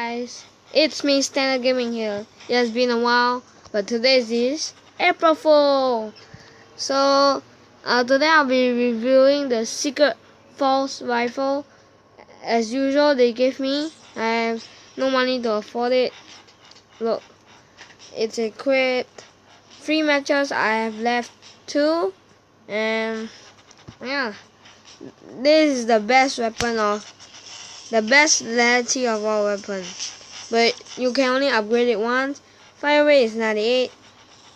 Guys, it's me, Standard Gaming here. It has been a while, but today is April Fool. So, today I'll be reviewing the Secret False rifle. As usual, they gave me. I have no money to afford it. Look, it's equipped. 3 matches. I have left 2, and yeah, this is the best weapon of the best lethality of all weapons. But you can only upgrade it once. Fire rate is 98,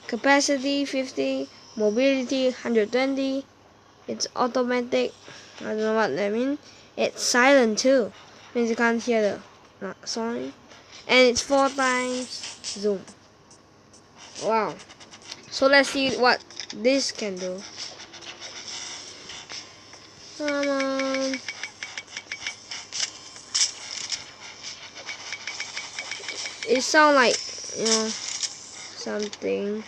capacity 50, mobility 120. It's automatic. I don't know what that means. It's silent too, means you can't hear the song. And it's 4 times zoom. Wow. So let's see what this can do. Come on. It sounds like, something.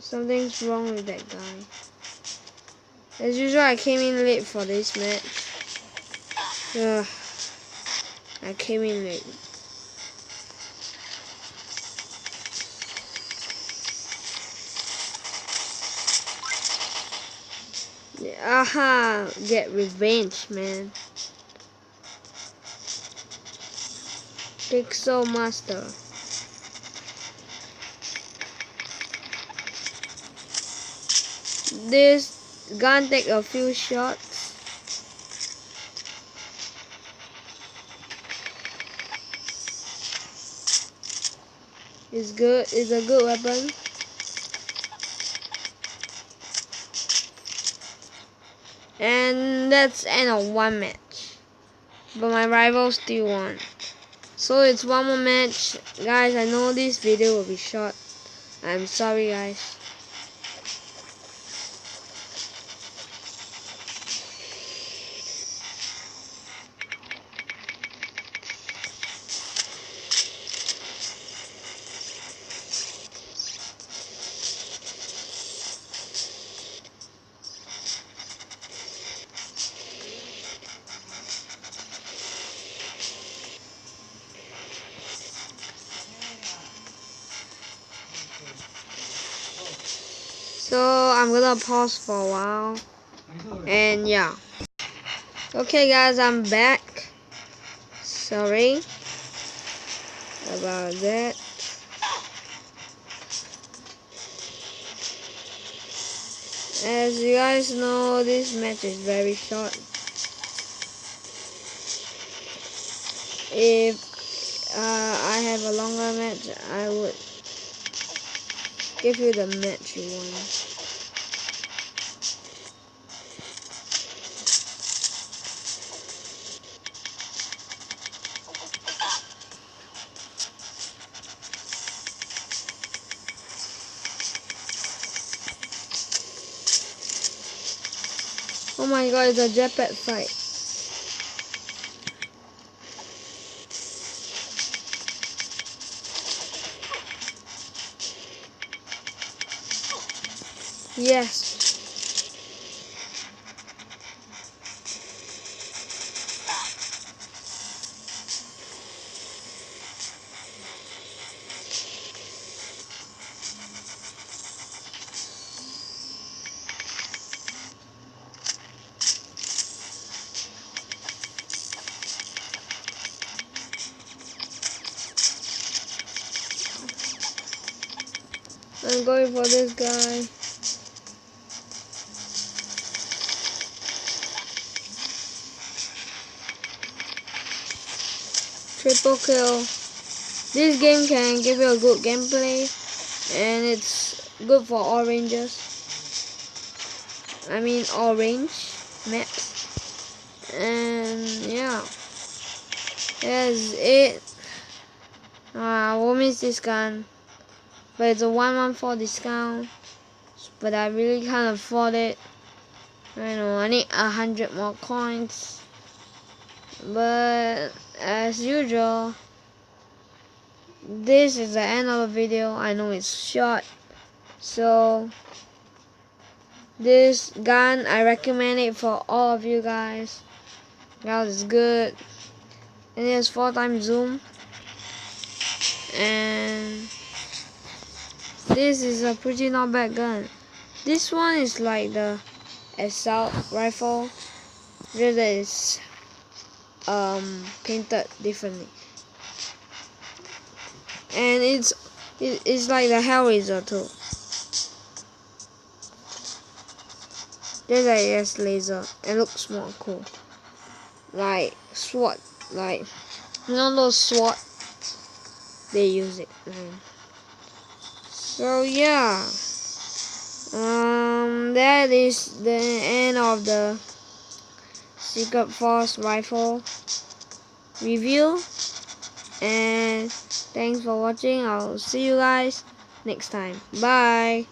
Something's wrong with that guy. As usual, I came in late for this match. I came in late. Aha! Get revenge, man. Pixel Master. This gun take a few shots. It's good. It's a good weapon. And that's end of 1 match. But my rival still won. So it's 1 more match. Guys, I know this video will be short. I'm sorry, guys. So I'm gonna pause for a while. And yeah. Okay guys, I'm back. Sorry about that. As you guys know, this match is very short. If I have a longer match, I would give you the match you want. Oh my god, it's a jetpack fight. Yes. I'm going for this guy. Triple kill. This game can give you a good gameplay, and it's good for all ranges. I mean all range maps. And yeah, that's it. I will miss this gun, but it's a 114 discount. But I really can't afford it. I know I need 100 more coins. But as usual, this is the end of the video. I know it's short, so This gun, I recommend it for all of you guys. That is good. And it has 4x zoom. And this is a pretty not bad gun. This one is like the assault rifle. Just that it's painted differently. And it's like the Hellraiser too. Just like it has laser. It looks more cool. Like SWAT, like you know those SWAT, they use it. So yeah, that is the end of the Secret Force rifle review, and thanks for watching. I'll see you guys next time. Bye.